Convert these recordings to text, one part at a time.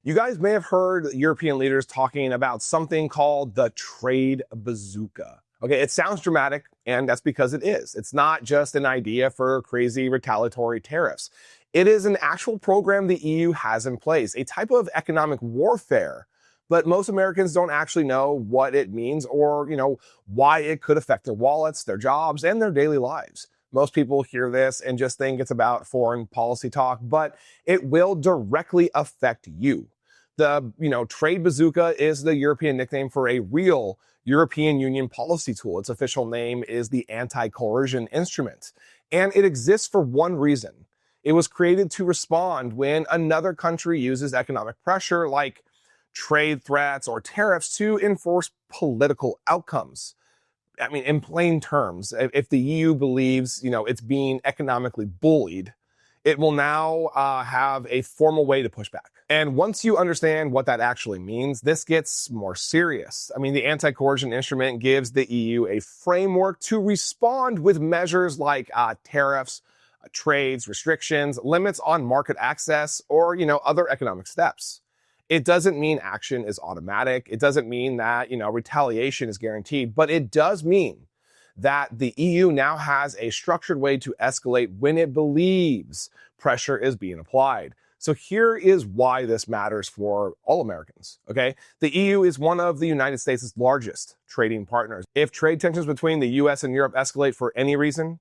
You guys may have heard European leaders talking about something called the trade bazooka. Okay, it sounds dramatic, and that's because it is. It's not just an idea for crazy retaliatory tariffs. It is an actual program the EU has in place, a type of economic warfare. But most Americans don't actually know what it means or, why it could affect their wallets, their jobs, and their daily lives. Most people hear this and just think it's about foreign policy talk, but it will directly affect you. The, trade bazooka is the European nickname for a real European Union policy tool. Its official name is the anti-coercion instrument. And it exists for one reason. It was created to respond when another country uses economic pressure like trade threats or tariffs to enforce political outcomes. I mean, in plain terms, if the EU believes, it's being economically bullied, it will now have a formal way to push back. And once you understand what that actually means, this gets more serious. I mean, the anti-coercion instrument gives the EU a framework to respond with measures like tariffs, trades, restrictions, limits on market access, or, other economic steps. It doesn't mean action is automatic. It doesn't mean that, retaliation is guaranteed, but it does mean that the EU now has a structured way to escalate when it believes pressure is being applied. So here is why this matters for all Americans, okay? The EU is one of the United States' largest trading partners. If trade tensions between the US and Europe escalate for any reason,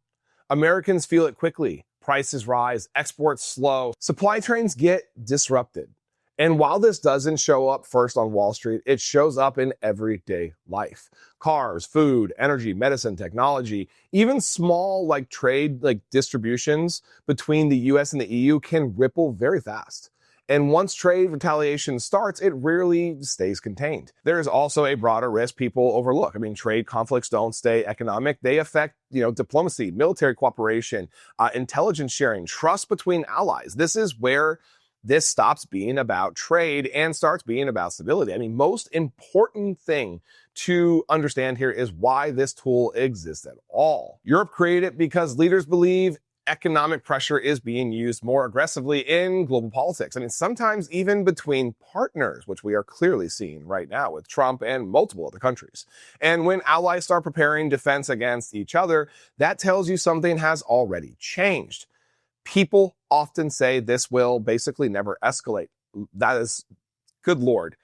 Americans feel it quickly. Prices rise, exports slow, supply chains get disrupted. And while this doesn't show up first on Wall Street, it shows up in everyday life. Cars, food, energy, medicine, technology, even small trade distributions between the US and the EU can ripple very fast. And once trade retaliation starts, it rarely stays contained. There is also a broader risk people overlook. I mean, trade conflicts don't stay economic. They affect, diplomacy, military cooperation, intelligence sharing, trust between allies. This is where this stops being about trade and starts being about stability. I mean, most important thing to understand here is why this tool exists at all. Europe created it because leaders believe economic pressure is being used more aggressively in global politics. I mean, sometimes even between partners, which we are clearly seeing right now with Trump and multiple other countries. And when allies start preparing defense against each other, that tells you something has already changed. People often say this will basically never escalate. That is, good Lord.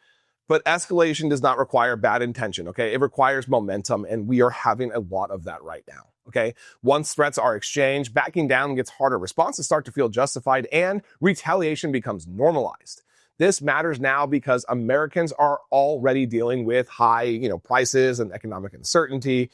But escalation does not require bad intention, okay? It requires momentum, and we are having a lot of that right now, okay? Once threats are exchanged, backing down gets harder. Responses start to feel justified, and retaliation becomes normalized. This matters now because Americans are already dealing with high, prices and economic uncertainty.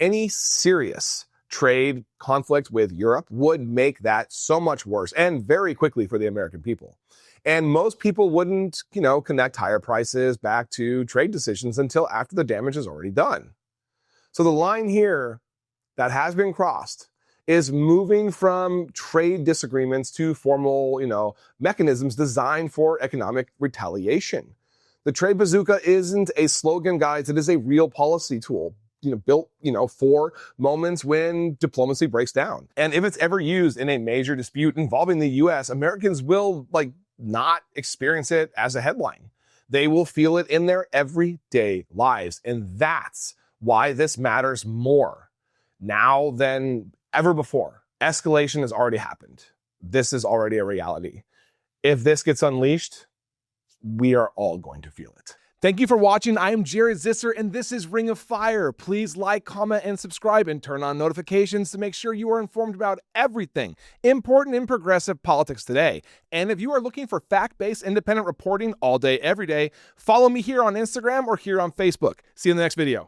Any serious trade conflict with Europe would make that so much worse and very quickly for the American people. And most people wouldn't, connect higher prices back to trade decisions until after the damage is already done. So the line here that has been crossed is moving from trade disagreements to formal, mechanisms designed for economic retaliation. The trade bazooka isn't a slogan, guys. It is a real policy tool. Built, for moments when diplomacy breaks down. And if it's ever used in a major dispute involving the US, Americans will not experience it as a headline. They will feel it in their everyday lives. And that's why this matters more now than ever before. Escalation has already happened. This is already a reality. If this gets unleashed, we are all going to feel it. Thank you for watching. I am Jared Zisser, and this is Ring of Fire. Please like, comment, and subscribe, and turn on notifications to make sure you are informed about everything important in progressive politics today. And if you are looking for fact-based independent reporting all day, every day, follow me here on Instagram or here on Facebook. See you in the next video.